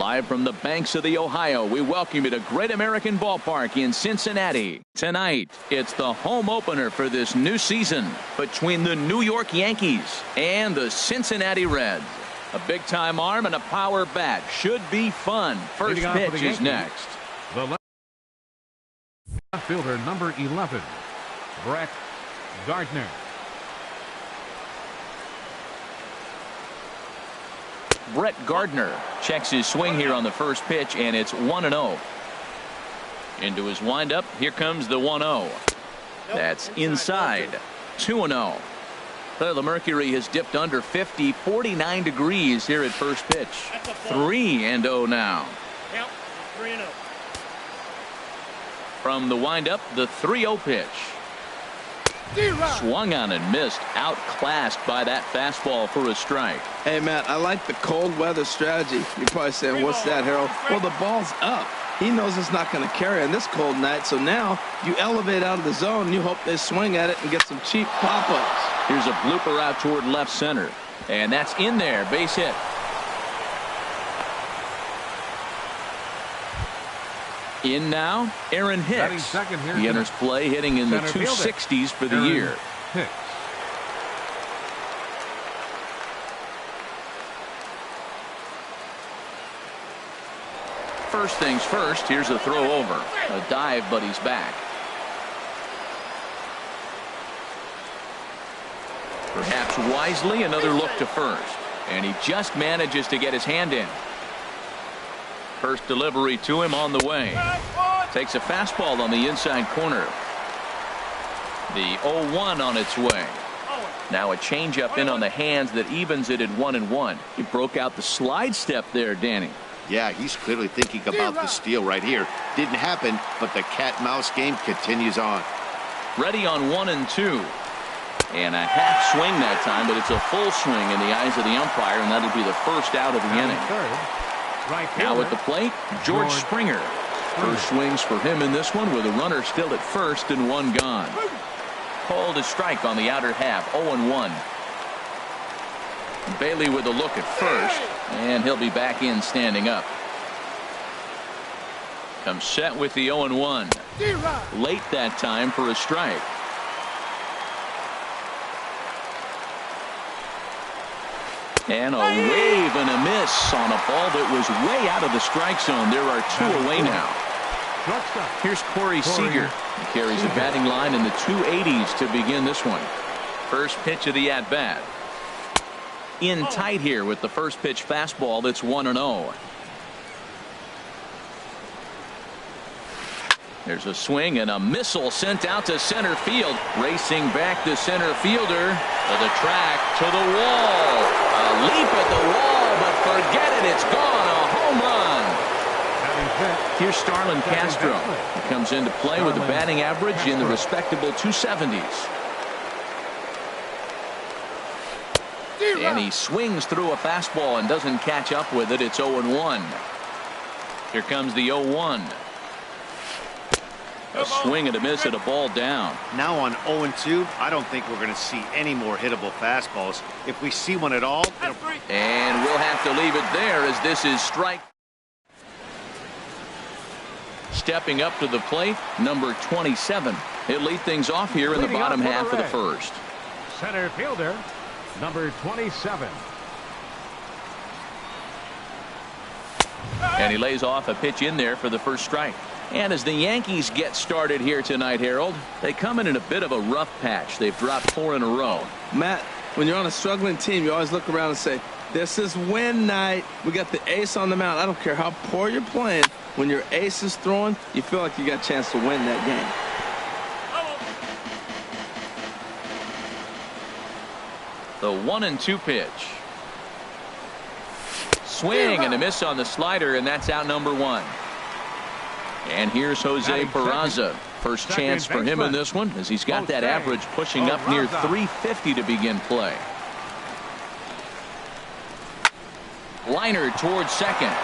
Live from the banks of the Ohio, we welcome you to Great American Ballpark in Cincinnati. Tonight, it's the home opener for this new season between the New York Yankees and the Cincinnati Reds. A big-time arm and a power bat. Should be fun. First pitch is next. The left fielder, number 11, Brett Gardner. Brett Gardner checks his swing here on the first pitch, and it's 1-0. Into his windup, here comes the 1-0. That's inside. 2-0. The mercury has dipped under 50, 49 degrees here at first pitch. 3-0 now. From the windup, the 3-0 pitch. Swung on and missed. Outclassed by that fastball for a strike. Hey, Matt, I like the cold weather strategy. You're probably saying, what's that, Harold? Well, the ball's up. He knows it's not going to carry on this cold night, so now you elevate out of the zone and you hope they swing at it and get some cheap pop-ups. Here's a blooper out toward left center, and that's in there. Base hit. In now, Aaron Hicks. He enters play hitting in the 260s for the year. Hicks. First things first, here's a throw over. A dive, but he's back. Perhaps wisely, another look to first. And he just manages to get his hand in. First delivery to him on the way. Takes a fastball on the inside corner. The 0-1 on its way. Now a changeup in on the hands that evens it at 1-1. He broke out the slide step there, Danny. Yeah, he's clearly thinking about the steal right here. Didn't happen, but the cat-mouse game continues on. Ready on 1-2. And a half swing that time, but it's a full swing in the eyes of the umpire, and that'll be the first out of the inning. Now at the plate, George Springer. First swings for him in this one with a runner still at first and one gone. Called a strike on the outer half, 0-1. Bailey with a look at first, and he'll be back in standing up. Comes set with the 0-1. Late that time for a strike. And a wave and a miss on a ball that was way out of the strike zone. There are two away now. Here's Corey Seager. He carries a batting line in the 280s to begin this one. First pitch of the at-bat. In tight here with the first pitch fastball that's 1-0. There's a swing and a missile sent out to center field. Racing back the center fielder to the track, to the wall. A leap at the wall, but forget it. It's gone. A home run. Here's Starlin Castro. He comes into play with a batting average in the respectable 270s. And he swings through a fastball and doesn't catch up with it. It's 0-1. Here comes the 0-1. A swing and a miss at a ball down. Now on 0-2, I don't think we're going to see any more hittable fastballs. If we see one at all. And we'll have to leave it there as this is strike. Stepping up to the plate, number 27. He'll lead things off here in the bottom half of the first. Center fielder, number 27. And he lays off a pitch in there for the first strike. And as the Yankees get started here tonight, Harold, they come in a bit of a rough patch. They've dropped 4 in a row. Matt, when you're on a struggling team, you always look around and say, this is win night. We got the ace on the mound. I don't care how poor you're playing. When your ace is throwing, you feel like you got a chance to win that game. The 1-2 pitch. Swing and a miss on the slider, and that's out number 1. And here's Jose Peraza. First chance for him in this one, as he's got that average pushing up near 350 to begin play. Liner towards second.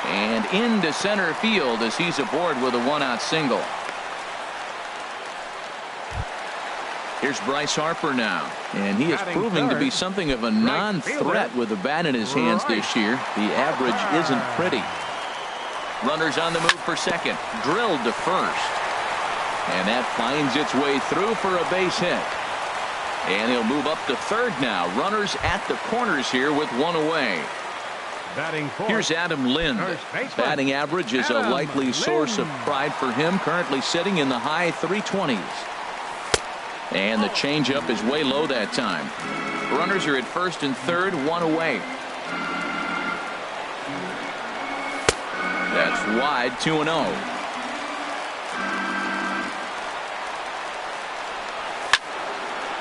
And into center field as he's aboard with a 1-out single. Here's Bryce Harper now, and he is proving to be something of a non-threat with the bat in his hands this year. The average isn't pretty. Runners on the move for second, drilled to first, and that finds its way through for a base hit. And he'll move up to third now. Runners at the corners here with one away. Here's Adam Lind. Batting average is a likely source of pride for him, currently sitting in the high 320s. And the changeup is way low that time. Runners are at first and third, one away. That's wide, 2-0.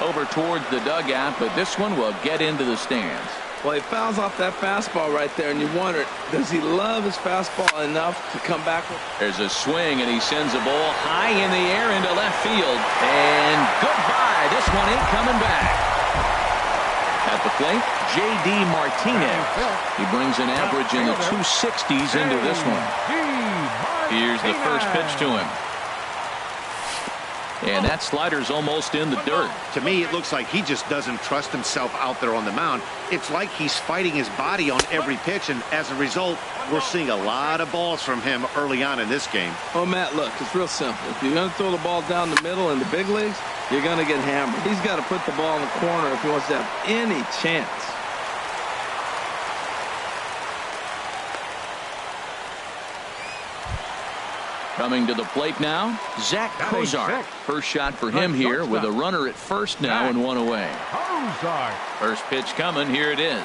Over towards the dugout, but this one will get into the stands. Well, he fouls off that fastball right there, and you wonder, does he love his fastball enough to come back? There's a swing, and he sends a ball high in the air into left field. And goodbye. This one ain't coming back. At the plate, J.D. Martinez. He brings an average in the 260s into this one. Here's the first pitch to him. And that slider's almost in the dirt. To me, it looks like he just doesn't trust himself out there on the mound. It's like he's fighting his body on every pitch, and as a result, we're seeing a lot of balls from him early on in this game. Oh, Matt, look, it's real simple. If you're going to throw the ball down the middle in the big leagues, you're going to get hammered. He's got to put the ball in the corner if he wants to have any chance. Coming to the plate now, Zach Cozart. First shot for him here with a runner at first now and one away. First pitch coming. Here it is.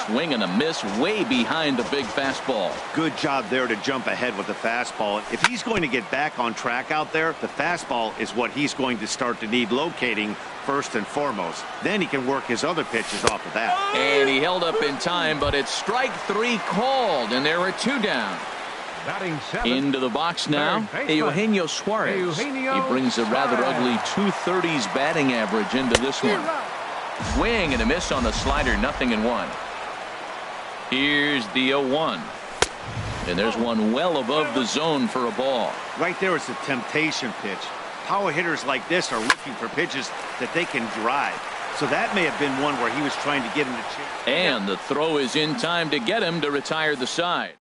Swing and a miss way behind the big fastball. Good job there to jump ahead with the fastball. If he's going to get back on track out there, the fastball is what he's going to start to need locating first and foremost. Then he can work his other pitches off of that. And he held up in time, but it's strike three called, and there are two down. Into the box now, Eugenio Suarez. He brings a rather ugly 230s batting average into this one. Swing and a miss on the slider, 0-1. Here's the 0-1. And there's one well above the zone for a ball. Right there is a temptation pitch. Power hitters like this are looking for pitches that they can drive. So that may have been one where he was trying to get him to chase. And the throw is in time to get him to retire the side.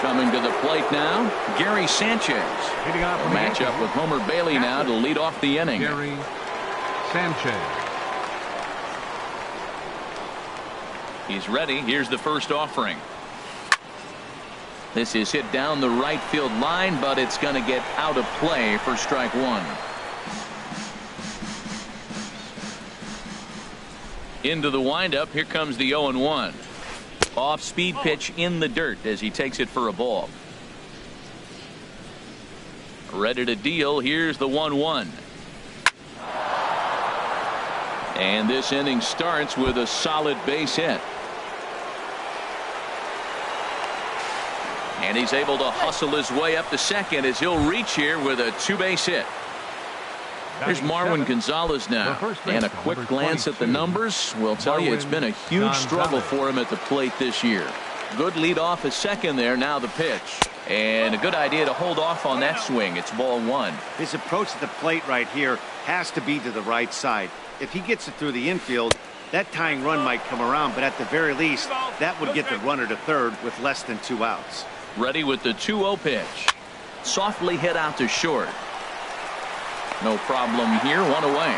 Coming to the plate now, Gary Sanchez. A matchup with Homer Bailey now to lead off the inning. Gary Sanchez. He's ready. Here's the first offering. This is hit down the right field line, but it's going to get out of play for strike one. Into the windup. Here comes the 0-1. Off-speed pitch in the dirt as he takes it for a ball. Ready to deal. Here's the 1-1. And this inning starts with a solid base hit. And he's able to hustle his way up to second as he'll reach here with a two-base hit. Here's Marwin Gonzalez now, and a quick glance at the numbers will tell you it's been a huge struggle for him at the plate this year. Good lead off at second there. Now the pitch, and a good idea to hold off on that swing. It's ball one. His approach to the plate right here has to be to the right side. If he gets it through the infield, that tying run might come around, but at the very least that would get the runner to third with less than 2 outs. Ready with the 2-0 pitch. Softly hit out to short. No problem here, one away.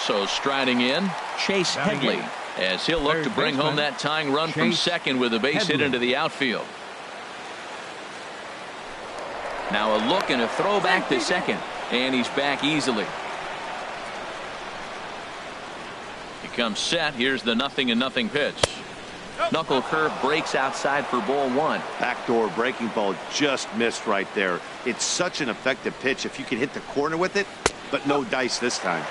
So striding in, Chase Headley, as he'll look to bring home that tying run from second with a base hit into the outfield. Now a look and a throw back to second, and he's back easily. He comes set. Here's the 0-0 pitch. Knuckle curve breaks outside for ball one. Backdoor breaking ball just missed right there. It's such an effective pitch if you can hit the corner with it, but no dice this time.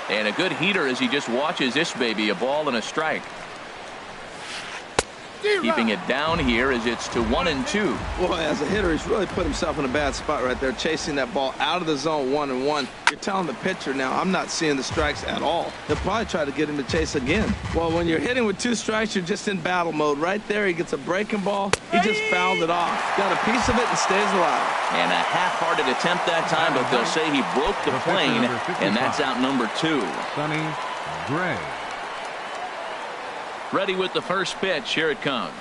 And a good heater as he just watches this baby, a ball and a strike. Keeping it down here as it's to 1-2. Boy, as a hitter, he's really put himself in a bad spot right there, chasing that ball out of the zone 1-1. You're telling the pitcher now, I'm not seeing the strikes at all. They'll probably try to get him to chase again. Well, when you're hitting with 2 strikes, you're just in battle mode. Right there, he gets a breaking ball. He just fouled it off. Got a piece of it and stays alive. And a half-hearted attempt that time, but they'll say he broke the plane, and that's out number 2. Sonny Gray. Ready with the first pitch. Here it comes.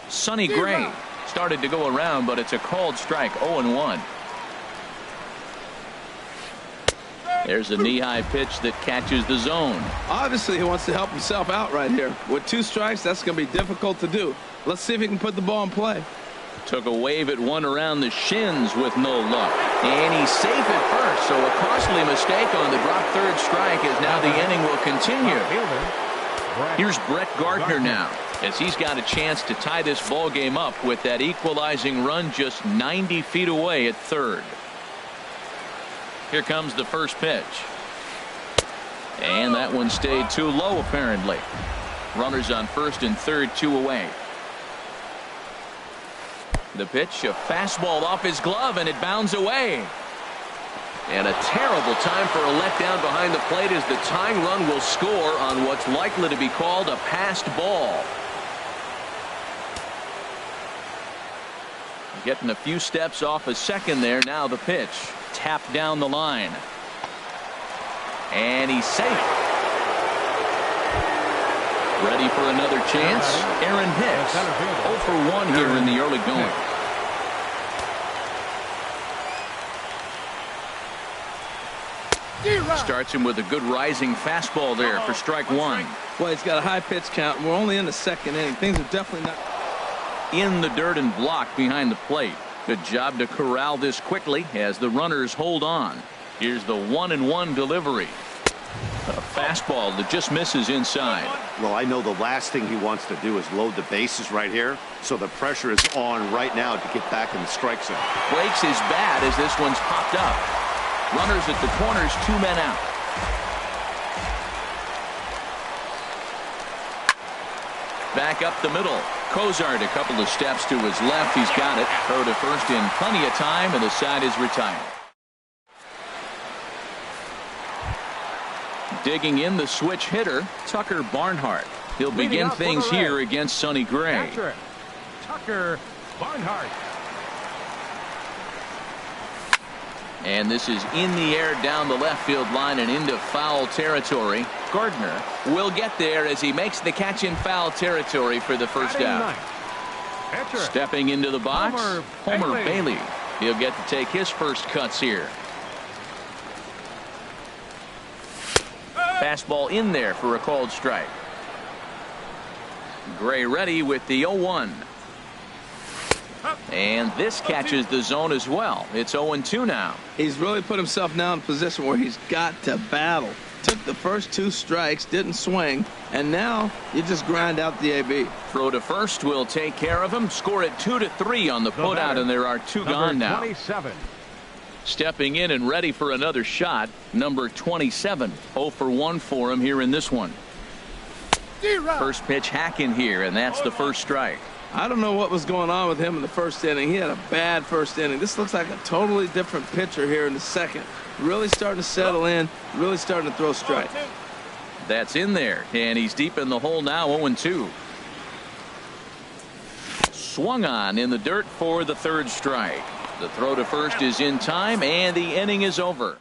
Sonny Gray started to go around, but it's a called strike. 0-1. There's a knee-high pitch that catches the zone. Obviously, he wants to help himself out right here. With 2 strikes, that's going to be difficult to do. Let's see if he can put the ball in play. Took a wave at one around the shins with no luck. And he's safe at first, so a costly mistake on the drop third strike as now the inning will continue. Here's Brett Gardner now, as he's got a chance to tie this ball game up with that equalizing run just 90 feet away at third. Here comes the first pitch. And that one stayed too low apparently. Runners on first and third, 2 away. The pitch, a fastball off his glove, and it bounds away. And a terrible time for a letdown behind the plate as the tying run will score on what's likely to be called a passed ball. Getting a few steps off a second there. Now the pitch. Tapped down the line. And he's safe. Ready for another chance. Aaron Hicks. 0 for 1 here in the early going. Starts him with a good rising fastball there for strike 1. Well, he's got a high pitch count. We're only in the second inning. Things are definitely not in the dirt and blocked behind the plate. Good job to corral this quickly as the runners hold on. Here's the 1-1 delivery. A fastball that just misses inside. Well, I know the last thing he wants to do is load the bases right here, so the pressure is on right now to get back in the strike zone. Breaks his bat as this one's popped up. Runners at the corners, 2 men out. Back up the middle. Cozart a couple of steps to his left. He's got it. Throw to first in plenty of time, and the side is retired. Digging in the switch hitter, Tucker Barnhart. He'll begin things here against Sonny Gray. Tucker Barnhart. And this is in the air down the left field line and into foul territory. Gardner will get there as he makes the catch in foul territory for the first out. Stepping into the box, Homer Bailey. He'll get to take his first cuts here. Fastball in there for a called strike. Gray ready with the 0-1. And this catches the zone as well. It's 0-2 now. He's really put himself now in a position where he's got to battle. Took the first 2 strikes, didn't swing, and now you just grind out the AB. Throw to first will take care of him. Score it 2-3 on the putout, and there are 2 gone now. 27. Stepping in and ready for another shot, number 27. 0 for 1 for him here in this one. First pitch hack in here, and that's the first strike. I don't know what was going on with him in the first inning. He had a bad first inning. This looks like a totally different pitcher here in the second. Really starting to settle in, really starting to throw strikes. That's in there, and he's deep in the hole now, 0-2. Swung on in the dirt for the third strike. The throw to first is in time, and the inning is over.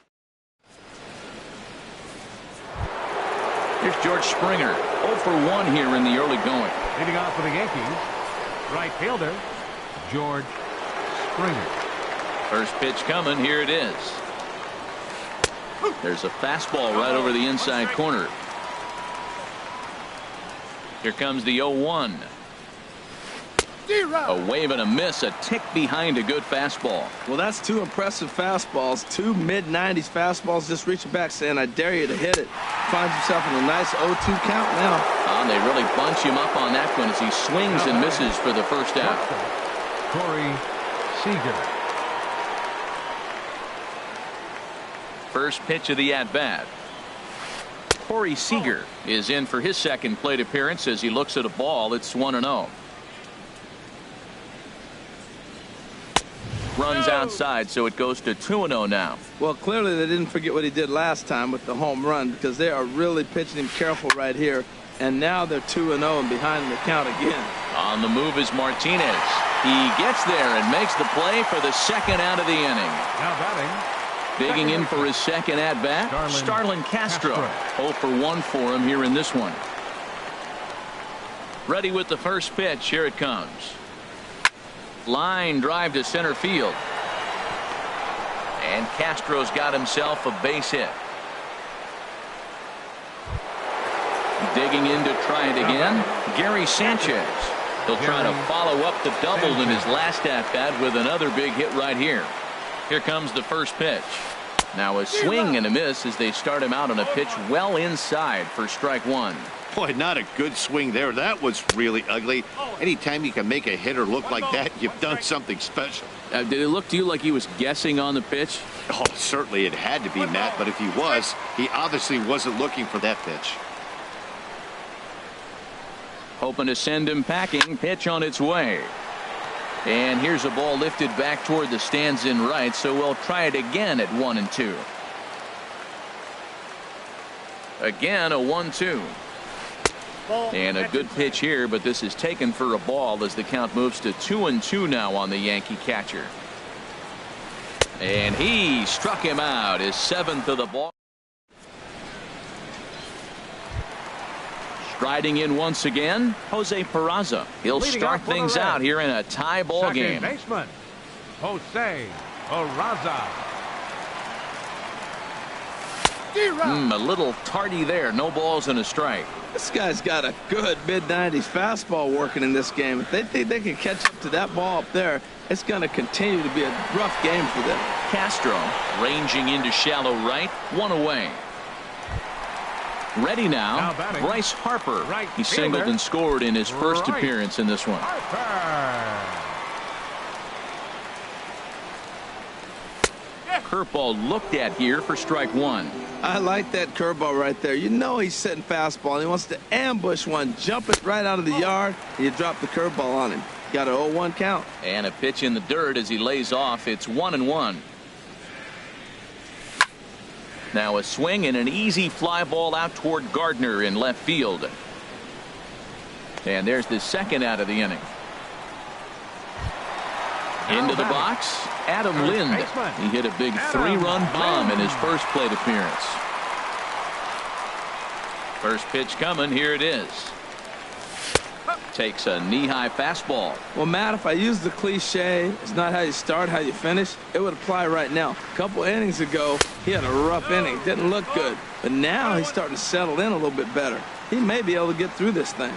Here's George Springer, 0 for 1 here in the early going. Leading off for the Yankees, right fielder, George Springer. First pitch coming, here it is. There's a fastball right over the inside corner. Here comes the 0-1. A wave and a miss, a tick behind a good fastball. Well, that's 2 impressive fastballs, 2 mid-90s fastballs, just reaching back saying, I dare you to hit it. Finds himself in a nice 0-2 count now. And they really bunch him up on that one as he swings and misses for the first out. Corey Seager. First pitch of the at-bat. Corey Seager is in for his second plate appearance as he looks at a ball. It's 1-0. Runs outside, so it goes to 2-0 now. Well, clearly they didn't forget what he did last time with the home run, because they are really pitching him careful right here. And now they're 2-0 and behind in the count again. On the move is Martinez. He gets there and makes the play for the second out of the inning. Now batting. Digging in for his second at-bat, Starlin Castro. 0 for 1 for him here in this one. Ready with the first pitch. Here it comes. Line drive to center field. And Castro's got himself a base hit. Digging in to try it again, Gary Sanchez. He'll try to follow up the double in his last at-bat with another big hit right here. Here comes the first pitch. Now a swing and a miss as they start him out on a pitch well inside for strike one. Boy, not a good swing there. That was really ugly. Anytime you can make a hitter look like that, you've done something special. Did it look to you like he was guessing on the pitch? Oh, certainly it had to be, Matt, but if he was, he obviously wasn't looking for that pitch. Hoping to send him packing. Pitch on its way. And here's a ball lifted back toward the stands in right, so we'll try it again at 1-2. Again, a 1-2. And a good pitch here, but this is taken for a ball as the count moves to 2-2 now on the Yankee catcher. And he struck him out, his 7th of the ball. Striding in once again, Jose Peraza. He'll start things out here in a tie ball game. Second baseman, Jose Peraza. A little tardy there. No balls and a strike. This guy's got a good mid-90s fastball working in this game. If they think they can catch up to that ball up there, it's going to continue to be a rough game for them. Castro ranging into shallow right, one away. Ready now, Bryce Harper. He singled and scored in his first appearance in this one. Curveball looked at here for strike one. I like that curveball right there. You know he's setting fastball, and he wants to ambush one, jump it right out of the yard, and you drop the curveball on him. Got an 0-1 count. And a pitch in the dirt as he lays off. It's 1-1. Now a swing and an easy fly ball out toward Gardner in left field. And there's the second out of the inning. Into the box, Adam Lind. He hit a big 3-run bomb in his first plate appearance. First pitch coming. Here it is. Takes a knee-high fastball. Well, Matt, if I use the cliche, it's not how you start, how you finish, it would apply right now. A couple innings ago, he had a rough inning. Didn't look good. But now he's starting to settle in a little bit better. He may be able to get through this thing.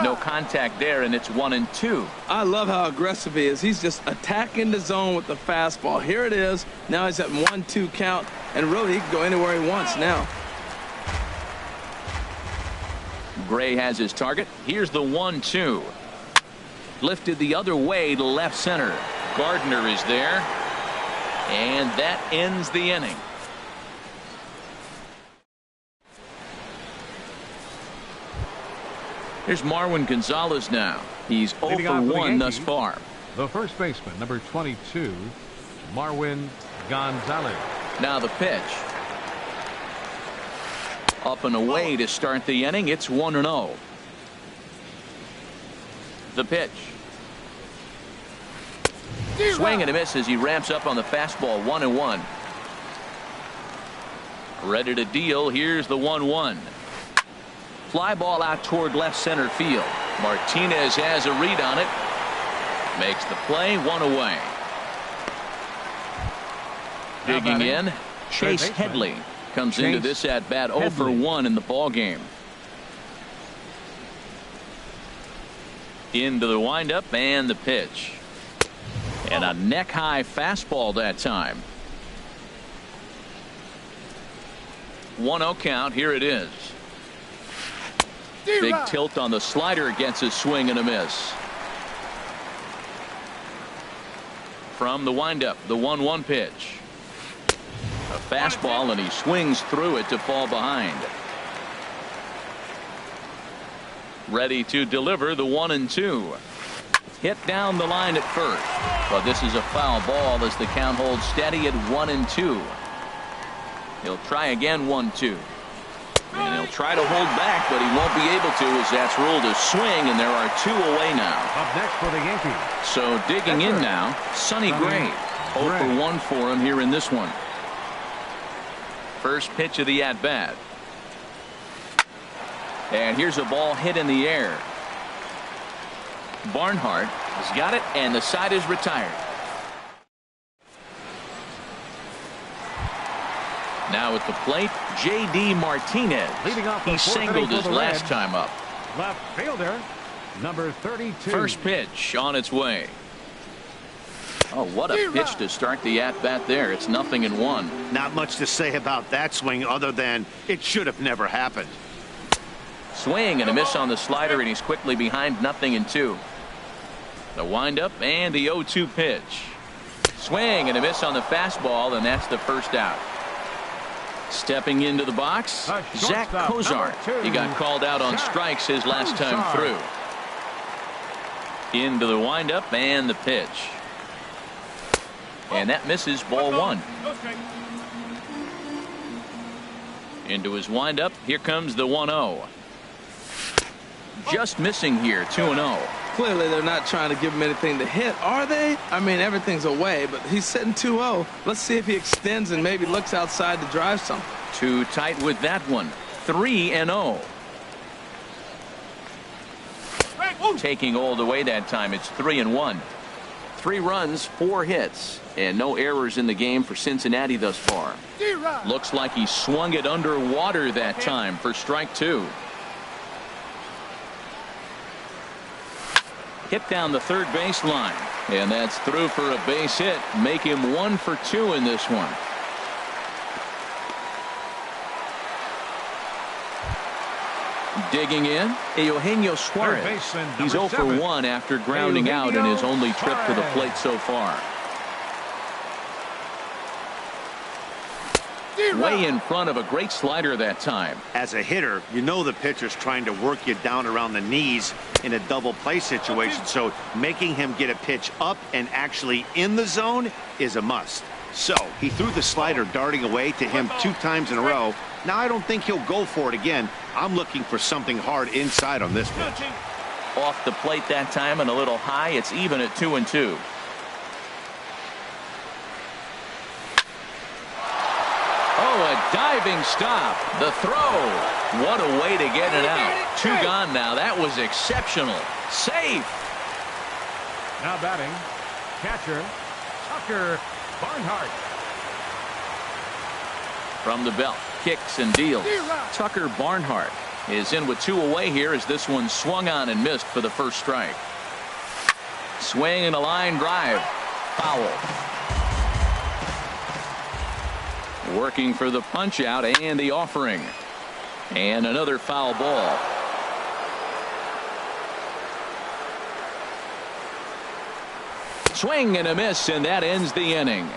No contact there, and it's 1-2. I love how aggressive he is. He's just attacking the zone with the fastball. Here it is. Now he's at 1-2 count, and really he can go anywhere he wants now. Gray has his target. Here's the 1-2. Lifted the other way to left center. Gardner is there. And that ends the inning. Here's Marwin Gonzalez now. He's 0 for 1 thus far. The first baseman, number 22, Marwin Gonzalez. Now the pitch. Up and away to start the inning. It's 1-0. The pitch. Swing and a miss as he ramps up on the fastball. 1-1. Ready to deal. Here's the 1-1. Fly ball out toward left center field. Martinez has a read on it. Makes the play. 1 away. Digging in, Chase Headley comes into this at bat 0 for 1 in the ball game. Into the windup and the pitch. And a neck high fastball that time. 1-0 count. Here it is. Big tilt on the slider against a swing and a miss. From the windup, the 1-1 pitch. A fastball, and he swings through it to fall behind. Ready to deliver the 1-2. Hit down the line at first. But this is a foul ball as the count holds steady at 1-2. He'll try again 1-2. And he'll try to hold back, but he won't be able to as that's ruled a swing, and there are 2 away now. Up next for the Yankees. So digging in now, Sonny Gray. 0 for 1 for him here in this one. First pitch of the at-bat. And here's a ball hit in the air. Barnhart has got it, and the side is retired. Now at the plate, J.D. Martinez. Leading off the He singled his last time up. Left fielder, number 32. First pitch on its way. Oh, what a pitch to start the at-bat there. It's 0-1. Not much to say about that swing other than it should have never happened. Swing and a miss on the slider, and he's quickly behind 0-2. The windup and the 0-2 pitch. Swing and a miss on the fastball, and that's the first out. Stepping into the box, Zach Cozart. He got called out on strikes his last time through. Into the windup and the pitch. And that misses, ball 1. Into his windup, here comes the 1-0. Just missing here, 2-0. Clearly, they're not trying to give him anything to hit, are they? I mean, everything's away, but he's sitting 2-0. Let's see if he extends and maybe looks outside to drive something. Too tight with that one. 3-0. Taking all the way that time. It's 3-1. 3 runs, 4 hits, and no errors in the game for Cincinnati thus far. Looks like he swung it underwater that time for strike 2. Hit down the third base line, and that's through for a base hit. Make him 1 for 2 in this one. Digging in, Eugenio Suarez. He's 0 for 1 after grounding out in his only trip to the plate so far. Way in front of a great slider that time. As a hitter, you know the pitcher's trying to work you down around the knees in a double play situation, so making him get a pitch up and actually in the zone is a must. So he threw the slider darting away to him 2 times in a row. Now I don't think he'll go for it again. I'm looking for something hard inside on this pitch. Off the plate that time and a little high. It's even at 2-2. Oh, a diving stop. The throw. What a way to get it out. 2 gone now. That was exceptional. Safe. Now batting, catcher Tucker Barnhart. From the belt, kicks and deals. Tucker Barnhart is in with 2 away here as this one swung on and missed for the first strike. Swing and a line drive. Foul. Working for the punch out and the offering. And another foul ball. Swing and a miss, and that ends the inning.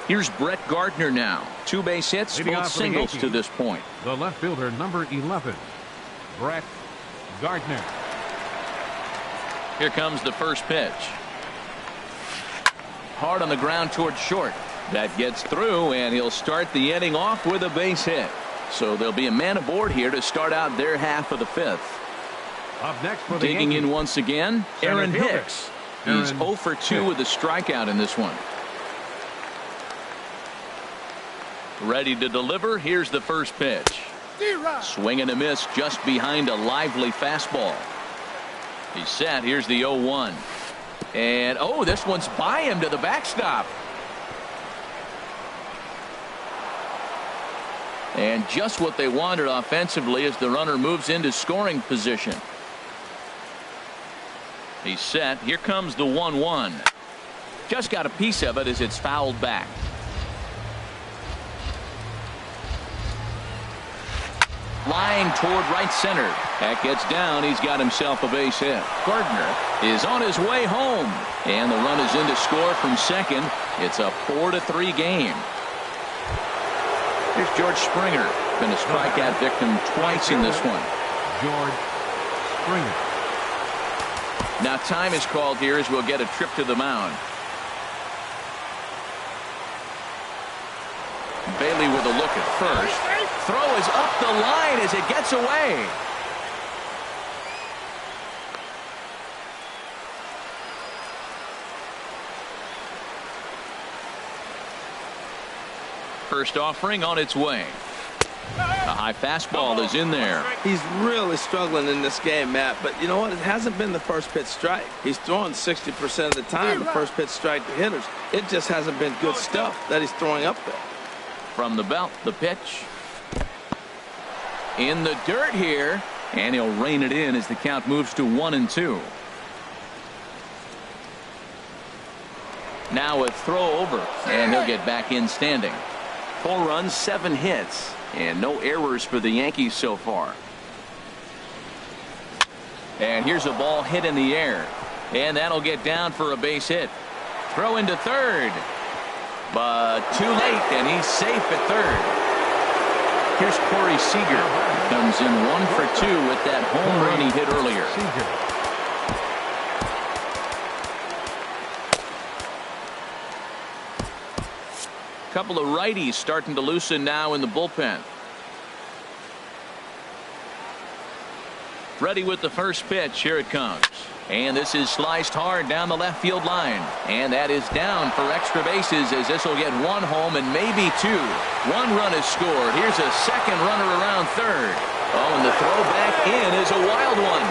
Here's Brett Gardner now. 2 base hits, both singles to this point. The left fielder, number 11, Brett Gardner. Here comes the first pitch. Hard on the ground towards short. That gets through, and he'll start the inning off with a base hit. So there'll be a man aboard here to start out their half of the 5th. Up next for the Digging Yankees, in once again, Aaron Hicks. He's 0 for 2 with a strikeout in this one. Ready to deliver. Here's the first pitch. Swing and a miss just behind a lively fastball. He's set. Here's the 0-1. And oh, this one's by him to the backstop. And just what they wanted offensively as the runner moves into scoring position. He's set. Here comes the 1-1. Just got a piece of it as it's fouled back. Line toward right center. That gets down. He's got himself a base hit. Gardner is on his way home. And the run is in to score from second. It's a 4-3 game. Here's George Springer. Been a strikeout victim twice in this one. George Springer. Now time is called here as we'll get a trip to the mound. Bailey with a look at first. Throw is up the line as it gets away. First offering on its way. A high fastball is in there. He's really struggling in this game, Matt, but you know what? It hasn't been the first pitch strike. He's throwing 60% of the time the first pitch strike to hitters. It just hasn't been good stuff that he's throwing up there. From the belt, the pitch. In the dirt here, and he'll rein it in as the count moves to 1-2. Now a throw over, and he'll get back in standing. 4 runs, 7 hits, and no errors for the Yankees so far. And here's a ball hit in the air, and that'll get down for a base hit. Throw into third, but too late, and he's safe at third. Here's Corey Seager. Comes in 1 for 2 with that home run he hit earlier. Couple of righties starting to loosen now in the bullpen. Ready with the first pitch. Here it comes. And this is sliced hard down the left field line. And that is down for extra bases as this will get 1 home and maybe 2. 1 run is scored. Here's a second runner around third. Oh, and the throw back in is a wild one.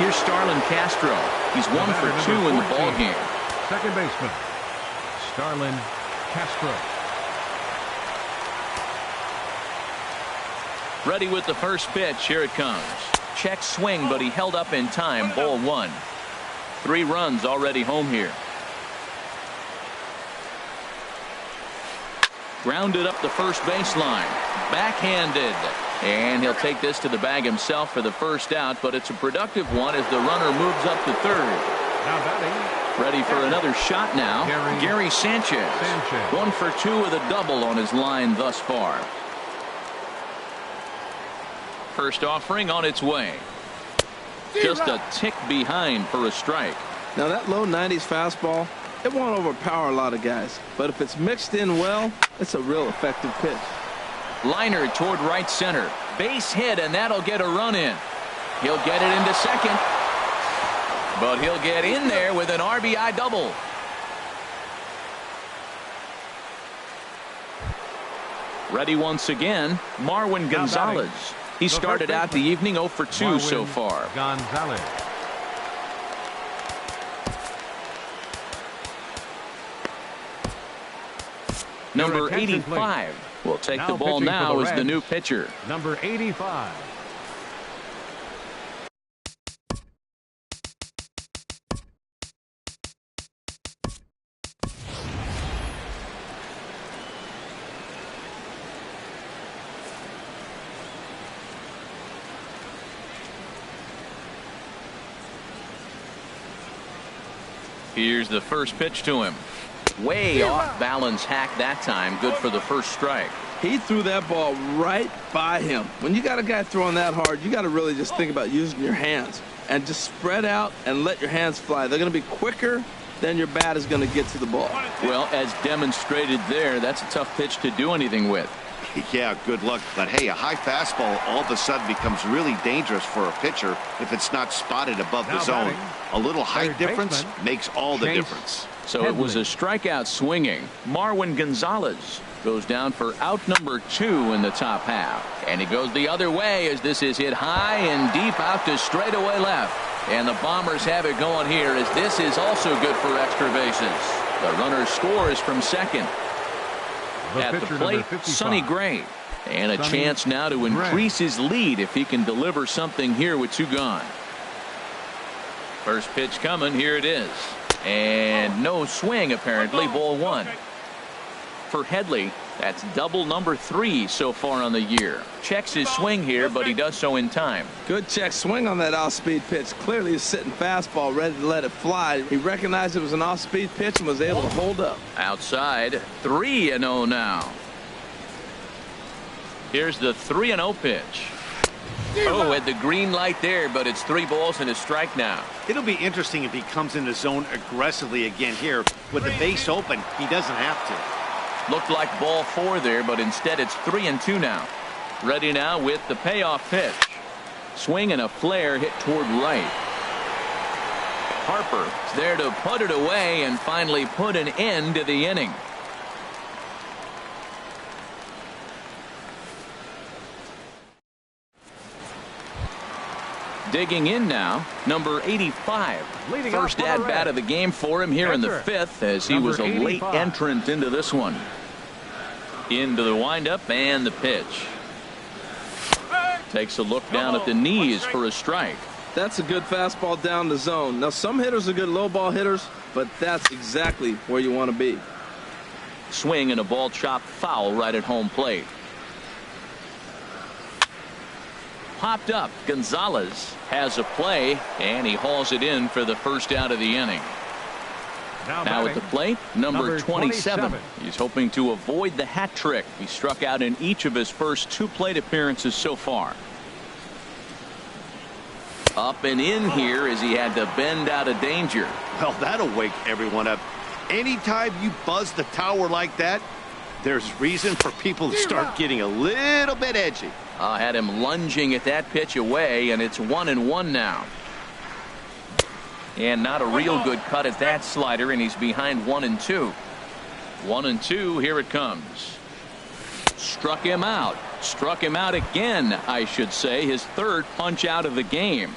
Here's Starlin Castro. He's 1 for 2 in the ball game. Second baseman Starlin Castro. Ready with the first pitch. Here it comes. Check swing, but he held up in time. Ball 1. 3 runs already home here. Grounded up the first baseline. Backhanded. And he'll take this to the bag himself for the first out, but it's a productive one as the runner moves up to third. Now batting. Ready for another shot now. Gary Sanchez. 1 for 2 with a double on his line thus far. First offering on its way. Just a tick behind for a strike. Now that low 90s fastball, it won't overpower a lot of guys, but if it's mixed in well, it's a real effective pitch. Liner toward right center. Base hit, and that'll get a run in. He'll get it into second, but he'll get in there with an RBI double. Ready once again, Marwin Gonzalez. He started out the evening 0 for 2 so far. Gonzalez. Number 85 will take the ball now as the new pitcher. Number 85. Here's the first pitch to him. Way off balance hack that time. Good for the first strike. He threw that ball right by him. When you got a guy throwing that hard, you got to really just think about using your hands and just spread out and let your hands fly. They're going to be quicker than your bat is going to get to the ball. Well, as demonstrated there, that's a tough pitch to do anything with. Yeah, good luck. But hey, a high fastball all of a sudden becomes really dangerous for a pitcher if it's not spotted above the zone. A little height difference makes all the difference. So it was a strikeout swinging. Marwin Gonzalez goes down for out number 2 in the top half. And he goes the other way as this is hit high and deep out to straightaway left. And the Bombers have it going here as this is also good for extra bases. The runner scores from second. At the plate, Sonny Gray. And a chance now to increase his lead if he can deliver something here with 2 gone. First pitch coming. Here it is. And no swing apparently. Ball 1. For Headley, that's double number 3 so far on the year. Checks his swing here, but he does so in time. Good check swing on that off-speed pitch. Clearly he's sitting fastball ready to let it fly. He recognized it was an off-speed pitch and was able to hold up. Outside, 3-0 now. Here's the 3-0 pitch. Oh, at the green light there, but it's 3 balls and a strike now. It'll be interesting if he comes in the zone aggressively again here. With the base open, he doesn't have to. Looked like ball 4 there, but instead it's 3-2 now. Ready now with the payoff pitch. Swing and a flare hit toward right. Harper is there to put it away and finally put an end to the inning. Digging in now, number 85. First at bat of the game for him here in the 5th, as he was a late entrant into this one. Into the windup and the pitch. Takes a look down at the knees for a strike. That's a good fastball down the zone. Now, some hitters are good low ball hitters, but that's exactly where you want to be. Swing and a ball chopped foul right at home plate. Popped up. Gonzalez has a play, and he hauls it in for the first out of the inning. Now at the plate, number 27. He's hoping to avoid the hat trick. He struck out in each of his first 2 plate appearances so far. Up and in here as he had to bend out of danger. Well, that'll wake everyone up. Anytime you buzz the tower like that, there's reason for people to start getting a little bit edgy. Had him lunging at that pitch away, and it's 1-1 now. And not a real good cut at that slider, and he's behind 1-2. 1-2, here it comes. Struck him out. Struck him out again, I should say. His 3rd punch out of the game.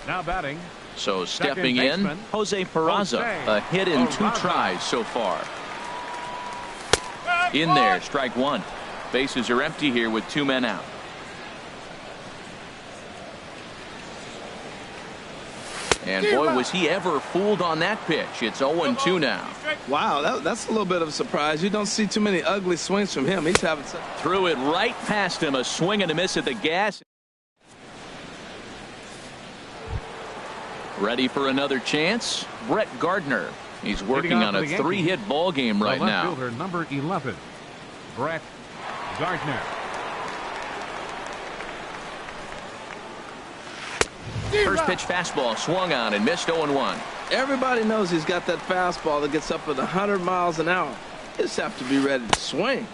Now batting. So stepping in, Jose Peraza. A hit in 2 tries so far. In there, strike 1. Bases are empty here with 2 men out. And boy, was he ever fooled on that pitch. It's 0-2 now. Wow, that's a little bit of a surprise. You don't see too many ugly swings from him. He's having some. Threw it right past him. A swing and a miss at the gas. Ready for another chance? Brett Gardner. He's working on a 3-hit ball game right now. Left fielder, number 11, Brett Gardner. First pitch fastball swung on and missed 0-1. Everybody knows he's got that fastball that gets up at 100 miles an hour. He just have to be ready to swing.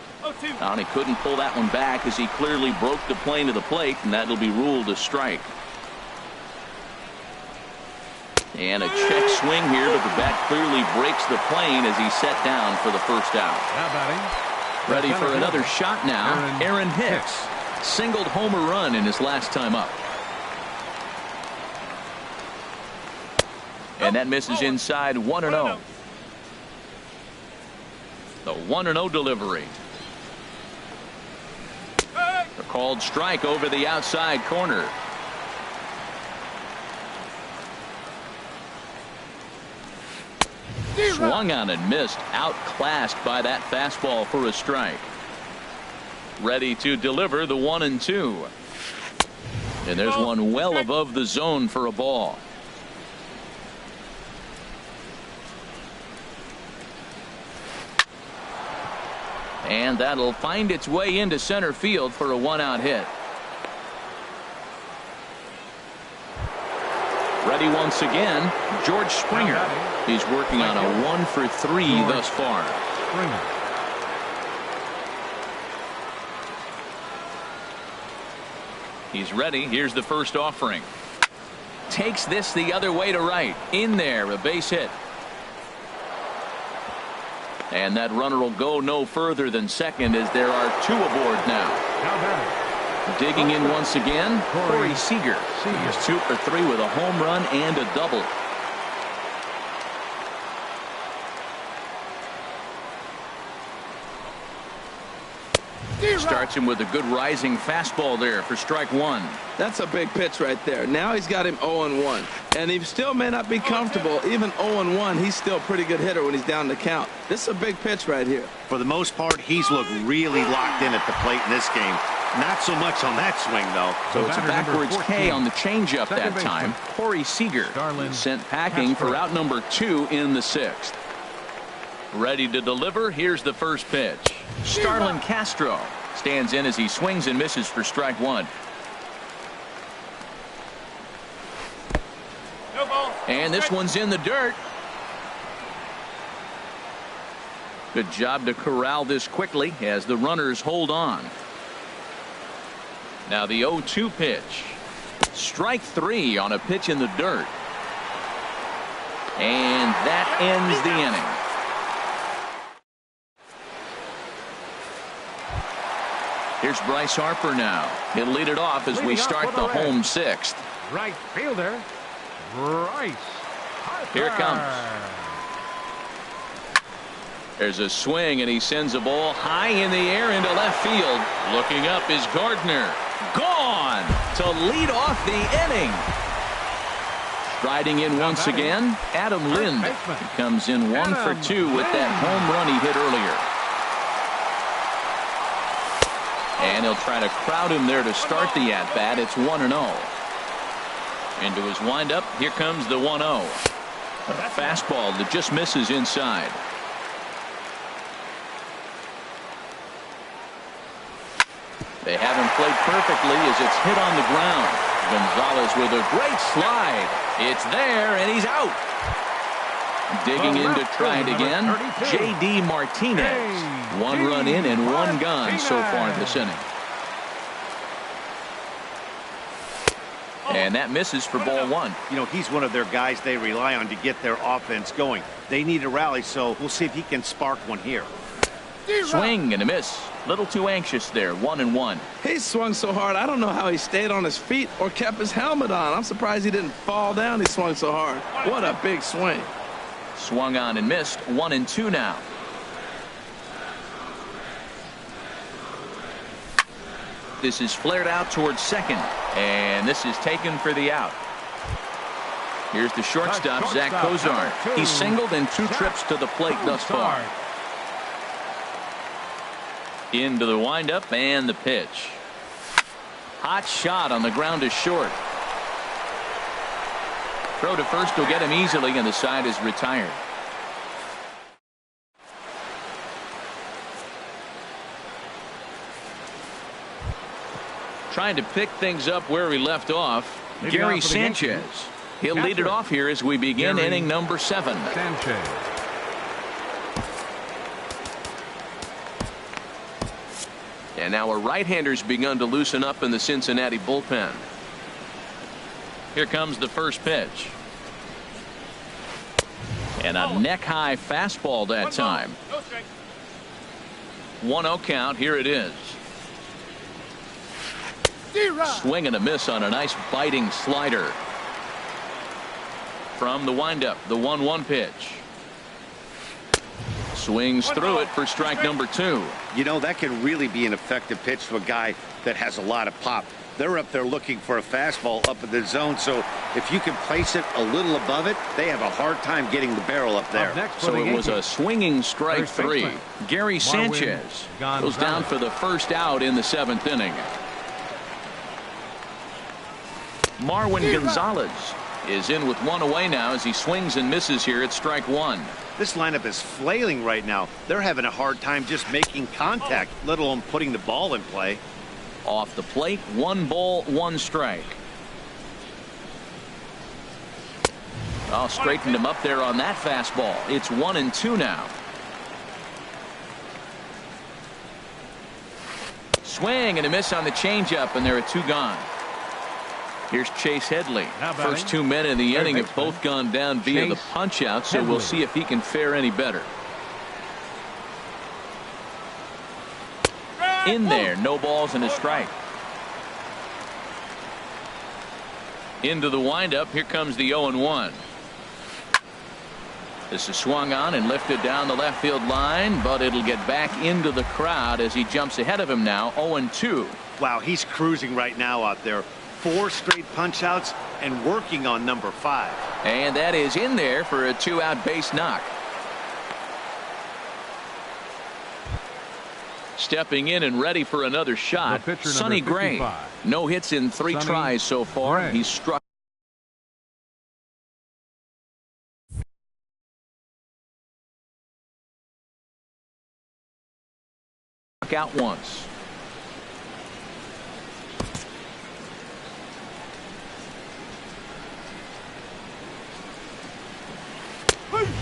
And he couldn't pull that one back as he clearly broke the plane to the plate, and that'll be ruled a strike. And a check swing here, but the bat clearly breaks the plane as he's set down for the first out. Now batting. Ready for another shot now. Aaron Hicks singled home a run in his last time up. And that misses inside 1-0. The 1-0 delivery. A called strike over the outside corner. Swung on and missed. Outclassed by that fastball for a strike. Ready to deliver the 1-2. And there's one well above the zone for a ball. And that'll find its way into center field for a 1-out hit. Ready once again, George Springer. He's working on a 1-for-3 thus far. Springer. He's ready. Here's the first offering. Takes this the other way to right. In there, a base hit. And that runner will go no further than second as there are 2 aboard now. Digging in once again, Corey Seager. He's 2 for 3 with a home run and a double. Starts him with a good rising fastball there for strike 1. That's a big pitch right there. Now he's got him 0-1. And he still may not be comfortable. Even 0-1, he's still a pretty good hitter when he's down the count. This is a big pitch right here. For the most part, he's looked really locked in at the plate in this game. Not so much on that swing, though. So it's a backwards K on the changeup that time. Corey Seager sent packing for out number 2 in the 6th. Ready to deliver. Here's the first pitch. Starlin Castro stands in as he swings and misses for strike 1. And this one's in the dirt. Good job to corral this quickly as the runners hold on. Now the 0-2 pitch. Strike three on a pitch in the dirt. And that ends the inning. Here's Bryce Harper now. He'll lead it off as we start the home sixth. Right fielder, Bryce Harper. Here it comes. There's a swing, and he sends a ball high in the air into left field. Looking up is Gardner. Gone to lead off the inning. Striding in once again, Adam Lind. He comes in 1 for 2 with that home run he hit earlier. And he'll try to crowd him there to start the at-bat. It's 1-0. Into his windup, here comes the 1-0. A fastball that just misses inside. They haven't played perfectly as it's hit on the ground. Gonzalez with a great slide. It's there, and he's out. Digging in to try it again, J.D. Martinez. 1 run in and 1 gone so far this inning. And that misses for ball 1. You know, he's one of their guys they rely on to get their offense going. They need a rally, so we'll see if he can spark one here. Swing and a miss. Little too anxious there. 1-1. He swung so hard, I don't know how he stayed on his feet or kept his helmet on. I'm surprised he didn't fall down. He swung so hard. What a big swing. Swung on and missed. 1-2 now. This is flared out towards second, and this is taken for the out. Here's the shortstop, Zach Cozart. He's singled in 2 trips to the plate thus far. Into the windup and the pitch. Hot shot on the ground is short. Throw to first will get him easily, and the side is retired. Trying to pick things up where we left off. Gary Sanchez. He'll lead it off here as we begin inning number 7. Sanchez. And now a right-hander's begun to loosen up in the Cincinnati bullpen. Here comes the first pitch. And a neck-high fastball that time. 1-0 count. Here it is. Swing and a miss on a nice biting slider. From the windup, the 1-1 pitch. Swings through it for strike number 2. You know, that can really be an effective pitch to a guy that has a lot of pop. They're up there looking for a fastball up in the zone, so if you can place it a little above it, they have a hard time getting the barrel up there. So it was a swinging strike 3. Gary Sanchez goes down for the first out in the 7th inning. Marwin Gonzalez is in with 1 away now as he swings and misses here at strike 1. This lineup is flailing right now. They're having a hard time just making contact, let alone putting the ball in play. Off the plate, 1 ball, 1 strike. Oh, straightened him up there on that fastball. It's 1-2 now. Swing and a miss on the changeup, and there are 2 gone. Here's Chase Headley. First 2 men in the inning have both gone down via the punch out, so we'll see if he can fare any better. In there, no balls and a strike. Into the windup, here comes the 0-1. This is swung on and lifted down the left field line, but it'll get back into the crowd as he jumps ahead of him now. 0-2. Wow, he's cruising right now out there. 4 straight punch outs and working on number 5. And that is in there for a 2-out base knock. Stepping in and ready for another shot, Sonny Gray. No hits in 3 tries so far. He's struck out once.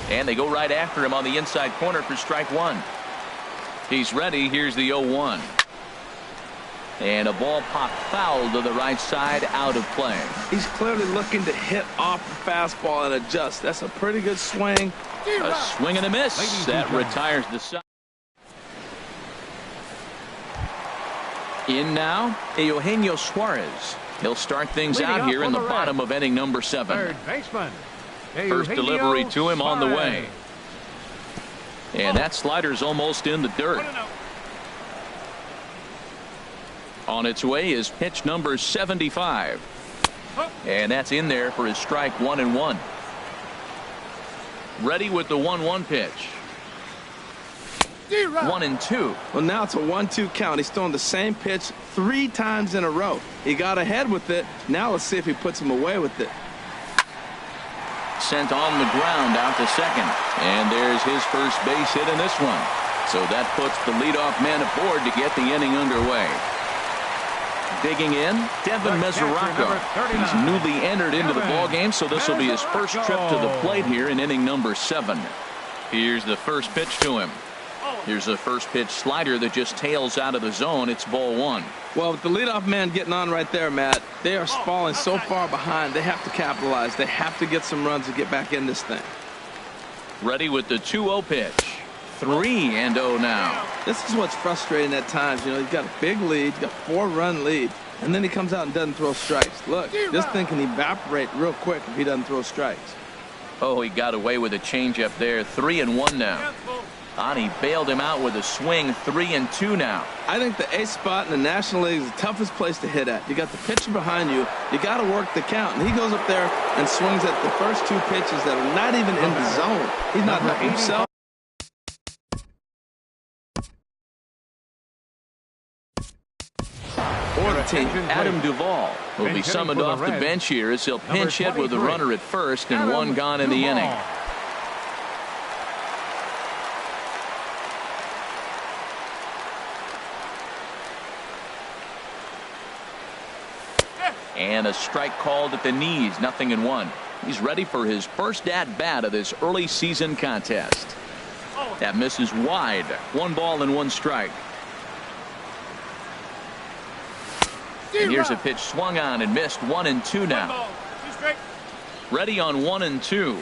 And they go right after him on the inside corner for strike one. He's ready. Here's the 0-1. And a ball popped foul to the right side, out of play. He's clearly looking to hit off the fastball and adjust. That's a pretty good swing. A swing and a miss. That retires the side. In now, Eugenio Suarez. He'll start things out here in the bottom of inning number 7. Third baseman. First delivery to him on the way. And that slider's almost in the dirt. On its way is pitch number 75. And that's in there for his strike 1-1. Ready with the 1-1 pitch. 1-2. Well, now it's a 1-2 count. He's throwing the same pitch 3 times in a row. He got ahead with it. Now let's see if he puts him away with it. Sent on the ground out to second. And there's his first base hit in this one. So that puts the leadoff man aboard to get the inning underway. Digging in, Devin Mesoraco. He's newly entered into the ballgame, so this will be his first trip to the plate here in inning number 7. Here's the first pitch to him. Here's a first pitch slider that just tails out of the zone. It's ball 1. Well, with the leadoff man getting on right there, Matt, they are falling so far behind. They have to capitalize. They have to get some runs to get back in this thing. Ready with the 2-0 pitch. 3-0 now. This is what's frustrating at times. You know, he's got a big lead, he's got a 4-run lead, and then he comes out and doesn't throw strikes. Look, this thing can evaporate real quick if he doesn't throw strikes. Oh, he got away with a changeup there. 3-1 now. And he bailed him out with a swing. 3-2 now. I think the ace spot in the National League is the toughest place to hit at. You got the pitcher behind you. You got to work the count. And he goes up there and swings at the first 2 pitches that are not even in the zone. He's not helping himself. Adam Duvall will be summoned off the bench here as he'll pinch hit with a runner at first and 1 gone in the inning. And a strike called at the knees. 0-1. He's ready for his first at-bat of this early season contest. That misses wide. 1 ball and 1 strike. And here's a pitch swung on and missed. 1-2 now. Ready on 1-2.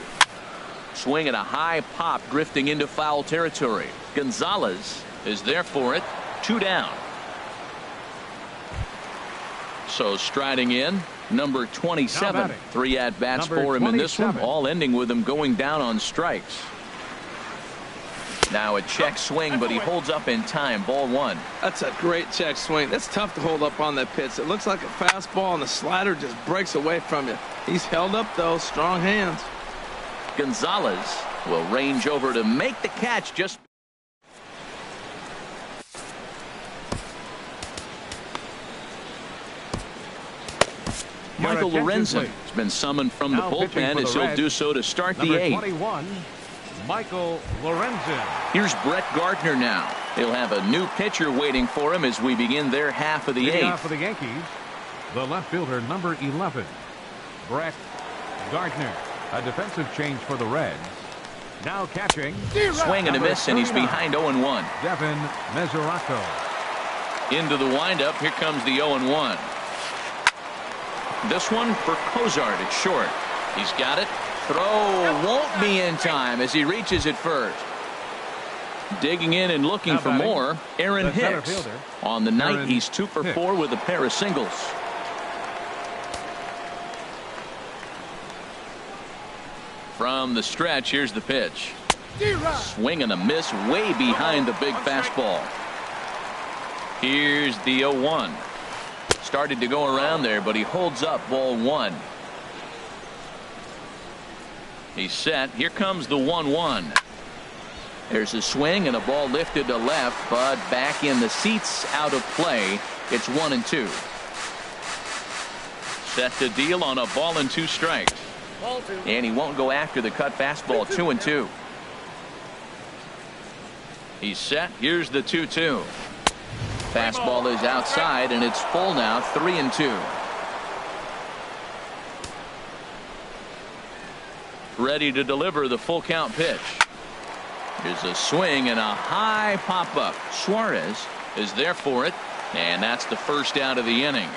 Swing at a high pop, drifting into foul territory. Gonzalez is there for it. 2 down. So striding in, number 27. 3 at-bats for him in this one, all ending with him going down on strikes. Now a check swing, but he holds up in time. Ball 1. That's a great check swing. That's tough to hold up on that pitch. It looks like a fastball, and the slider just breaks away from you. He's held up, though. Strong hands. Gonzalez will range over to make the catch. Just Michael Lorenzen has been summoned from the bullpen as he'll do so to start the 8th. 21, Michael Lorenzen. Here's Brett Gardner now. He'll have a new pitcher waiting for him as we begin their half of the 8th. For the Yankees, the left fielder, number 11, Brett Gardner. A defensive change for the Reds. Now catching. Swing and a miss, and he's behind 0-1. Devin Mesoraco. Into the windup. Here comes the 0-1. This one for Cozart at short. He's got it. Throw won't be in time as he reaches it first. Digging in and looking for more, Aaron Hicks. On the night, he's 2 for 4 with a pair of singles. From the stretch, here's the pitch. Swing and a miss way behind the big fastball. Here's the 0-1. Started to go around there, but he holds up. Ball 1. He's set. Here comes the 1-1. There's a swing and a ball lifted to left, but back in the seats, out of play. It's 1-2. Set to deal on a ball and 2 strikes. And he won't go after the cut fastball. 2-2. He's set. Here's the 2-2. Fastball is outside, and it's full now. 3-2. Ready to deliver the full count pitch. Here's a swing and a high pop up. Suarez is there for it, and that's the first out of the inning.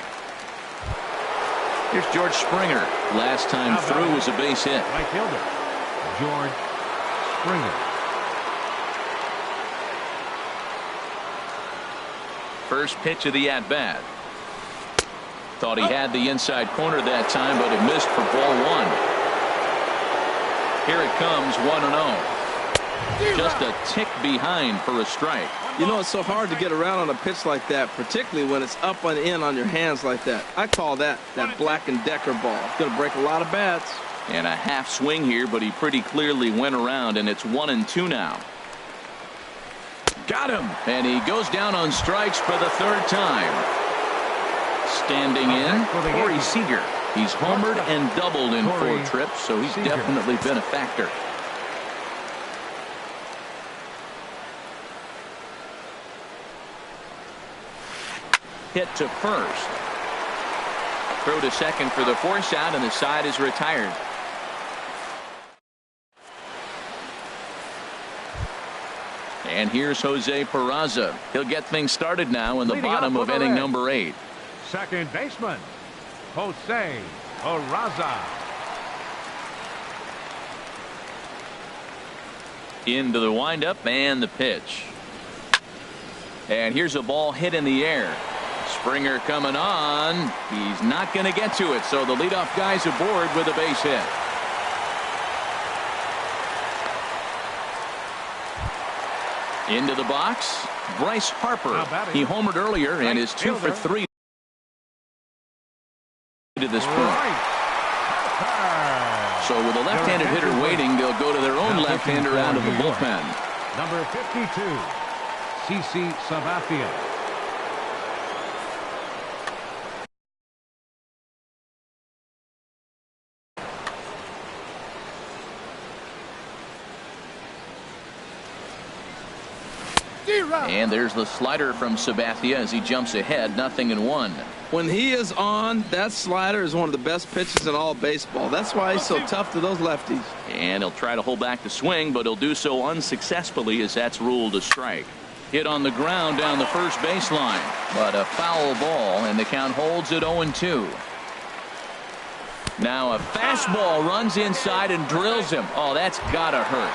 Here's George Springer. Last time through was a base hit. Right fielder, George Springer. First pitch of the at-bat. Thought he had the inside corner that time, but it missed for ball one. Here it comes, 1-0. Just a tick behind for a strike. You know, it's so hard to get around on a pitch like that, particularly when it's up and in on your hands like that. I call that Black & Decker ball. It's going to break a lot of bats. And a half swing here, but he pretty clearly went around, and it's 1-2 now. Got him. And he goes down on strikes for the third time. Standing in, Corey Seager. He's homered and doubled in 4 trips, so he's definitely been a factor. Hit to first. Throw to second for the force out, and the side is retired. And here's Jose Peraza. He'll get things started now in the bottom of inning number 8. Second baseman, Jose Peraza. Into the windup and the pitch. And here's a ball hit in the air. Springer coming on. He's not going to get to it, so the leadoff guy's aboard with a base hit. Into the box, Bryce Harper. He homered earlier and is 2 for 3 to this point. So with a left-handed hitter waiting, they'll go to their own left-hander out of the bullpen. Number 52, CC Sabathia. And there's the slider from Sabathia as he jumps ahead, 0-1. When he is on, that slider is one of the best pitches in all of baseball. That's why he's so tough to those lefties. And he'll try to hold back the swing, but he'll do so unsuccessfully as that's ruled a strike. Hit on the ground down the first baseline, but a foul ball, and the count holds at 0-2. Now a fastball runs inside and drills him. Oh, that's gotta hurt.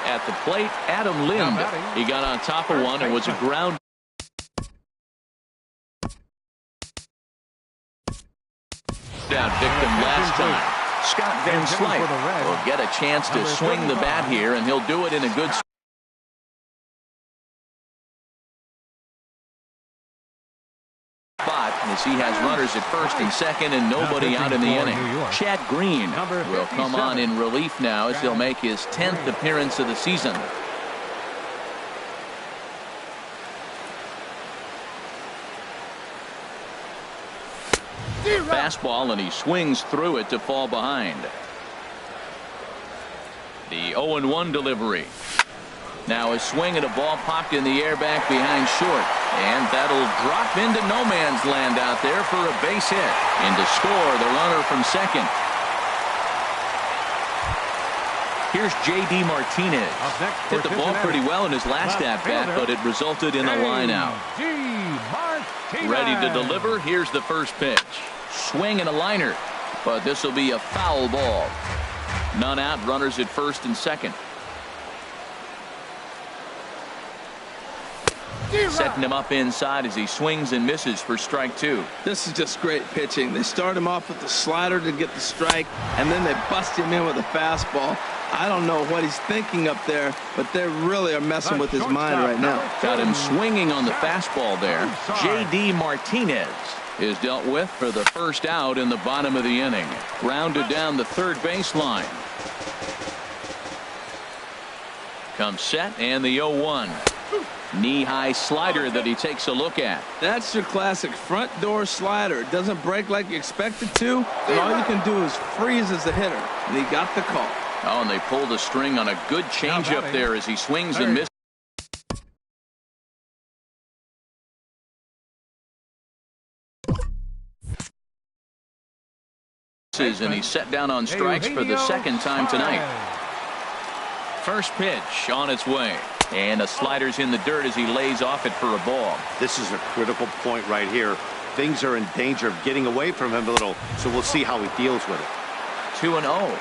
At the plate, Adam Lind. He got on top of one and was a ground down victim last time. Scott Van Slyke will get a chance to swing the bat here, and he'll do it in a good spot as he has runners at first and second and nobody out in the inning. Chad Green will come on in relief now as he'll make his 10th appearance of the season. Fastball, and he swings through it to fall behind. The 0-1 delivery. Now a swing and a ball popped in the air back behind short. And that'll drop into no man's land out there for a base hit. And to score the runner from second. Here's J.D. Martinez. Hit the ball pretty well in his last at-bat, but it resulted in a line-out. Ready to deliver. Here's the first pitch. Swing and a liner, but this will be a foul ball. None out, runners at first and second. Setting him up inside as he swings and misses for strike 2. This is just great pitching. They start him off with the slider to get the strike, and then they bust him in with a fastball. I don't know what he's thinking up there, but they really are messing with his mind right now. Got him swinging on the fastball there. J.D. Martinez is dealt with for the first out in the bottom of the inning. Grounded down the third baseline. Comes set, and the 0-1. Knee-high slider that he takes a look at. That's your classic front door slider. It doesn't break like you expect it to, and all you can do is freeze as a hitter. And he got the call. Oh, and they pulled the string on a good changeup there as he swings and misses. And he's set down on strikes for the second time tonight. First pitch on its way. And the slider's in the dirt as he lays off it for a ball. This is a critical point right here. Things are in danger of getting away from him a little, so we'll see how he deals with it. 2-0.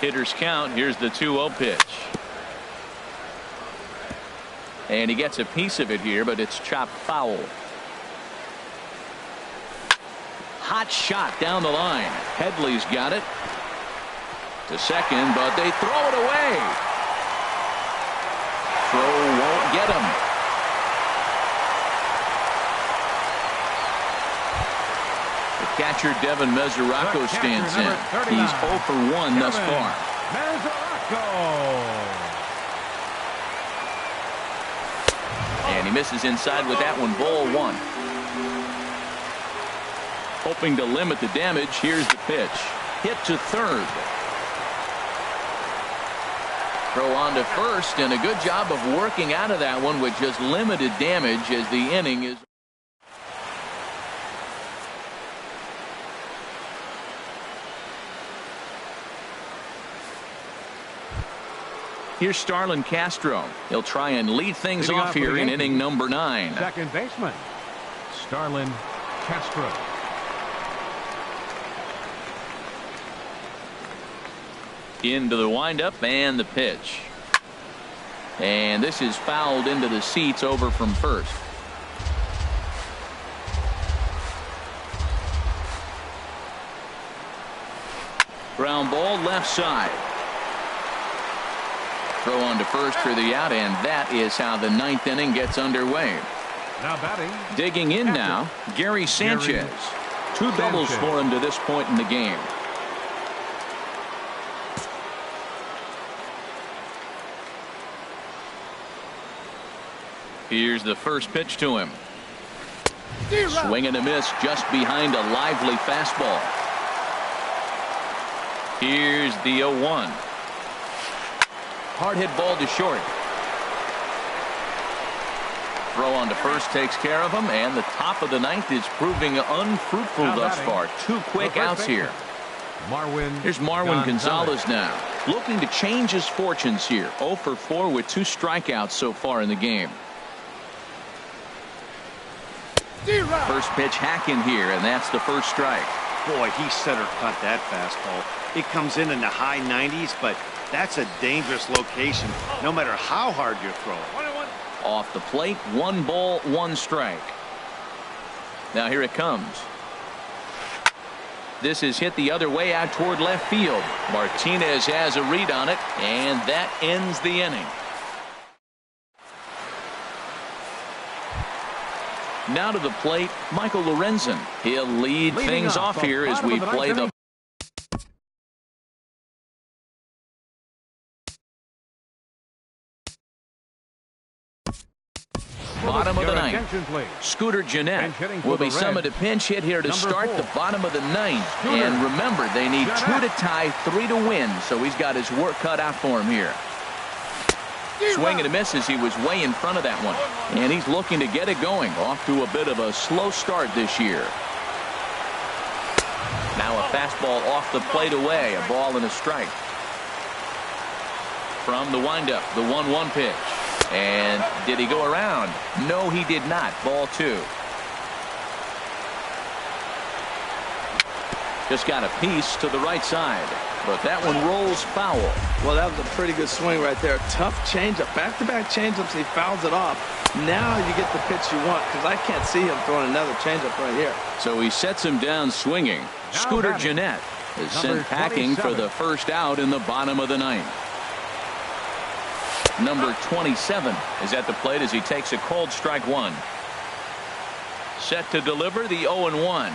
Hitters count. Here's the 2-0 pitch. And he gets a piece of it here, but it's chopped foul. Hot shot down the line. Headley's got it to second, but they throw it away. Throw won't get him. The catcher Devin Mesoraco stands in. He's 0 for 1 thus far. And he misses inside with that one. Ball 1. Hoping to limit the damage. Here's the pitch. Hit to third. Throw on to first, and a good job of working out of that one with just limited damage as the inning is. Here's Starlin Castro. He'll try and lead things off here in inning number 9. Second baseman, Starlin Castro. Into the windup and the pitch. And this is fouled into the seats over from first. Ground ball left side. Throw on to first for the out, and that is how the 9th inning gets underway. Now batting. Digging in now, Gary Sanchez. 2 doubles for him to this point in the game. Here's the first pitch to him. Swing and a miss just behind a lively fastball. Here's the 0-1. Hard hit ball to short. Throw on to first takes care of him, and the top of the 9th is proving unfruitful thus far. 2 quick outs here. Here's Marwin Gonzalez now, looking to change his fortunes here. 0 for 4 with 2 strikeouts so far in the game. First pitch hack in here, and that's the first strike. Boy, he center cut that fastball. It comes in the high 90s, but that's a dangerous location no matter how hard you're throwing. Off the plate, 1 ball, 1 strike. Now here it comes. This is hit the other way out toward left field. Martinez has a read on it, and that ends the inning. Now to the plate, Michael Lorenzen. He'll lead things off here as we play the bottom of the 9th. Scooter Gennett will be summoned a pinch hit here to start the bottom of the 9th. And remember, they need 2 to tie, 3 to win, so he's got his work cut out for him here. Swing and a miss as he was way in front of that one. And he's looking to get it going. Off to a bit of a slow start this year. Now a fastball off the plate away. A ball and a strike. From the windup, the 1-1 pitch. And did he go around? No, he did not. Ball 2. Just got a piece to the right side. But that one rolls foul. Well, that was a pretty good swing right there. Tough changeup. Back-to-back changeups. He fouls it off. Now you get the pitch you want, because I can't see him throwing another changeup right here. So he sets him down swinging. Scooter Gennett is sent packing for the first out in the bottom of the 9th. Number 27 is at the plate as he takes a cold strike 1. Set to deliver the 0-1.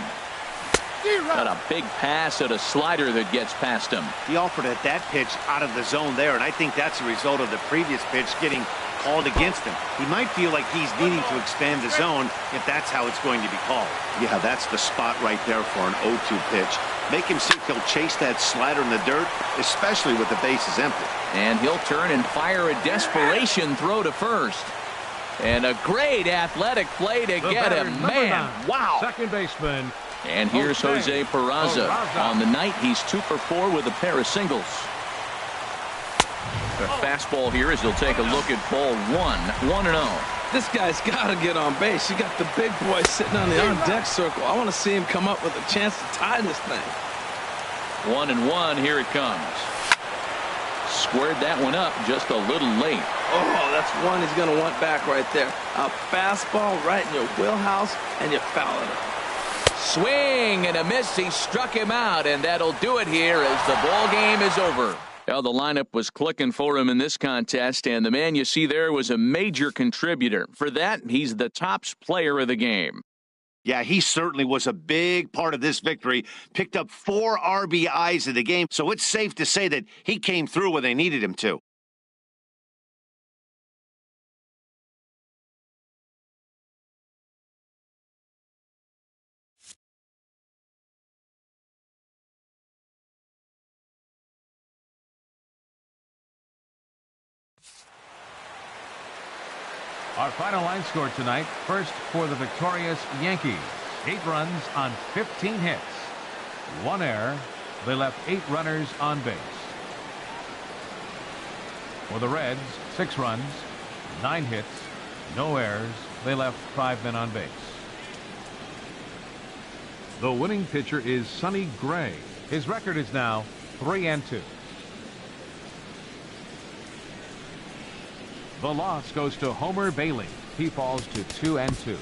Got a big pass at a slider that gets past him. He offered at that pitch out of the zone there, and I think that's a result of the previous pitch getting called against him. He might feel like he's needing to expand the zone if that's how it's going to be called. Yeah, that's the spot right there for an 0-2 pitch. Make him see if he'll chase that slider in the dirt, especially with the bases empty. And he'll turn and fire a desperation throw to first. And a great athletic play to get him. Man, wow. Second baseman And here's Jose Peraza. On the night, he's 2 for 4 with a pair of singles. A fastball here as he'll take a look at ball 1-0. This guy's got to get on base. You got the big boy sitting on the on-deck circle. I want to see him come up with a chance to tie this thing. 1-1. Here it comes. Squared that one up just a little late. Oh, that's one he's going to want back right there. A fastball right in your wheelhouse, and you foul it up. Swing and a miss. He struck him out, and that'll do it here as the ball game is over. Well, the lineup was clicking for him in this contest, and the man you see there was a major contributor. For that, he's the top player of the game. Yeah, he certainly was a big part of this victory. Picked up 4 RBIs in the game, so it's safe to say that he came through when they needed him to. Our final line score tonight, first for the victorious Yankees. 8 runs on 15 hits. 1 error. They left 8 runners on base. For the Reds, 6 runs, 9 hits, no errors. They left 5 men on base. The winning pitcher is Sonny Gray. His record is now 3-2. The loss goes to Homer Bailey. He falls to 2-2.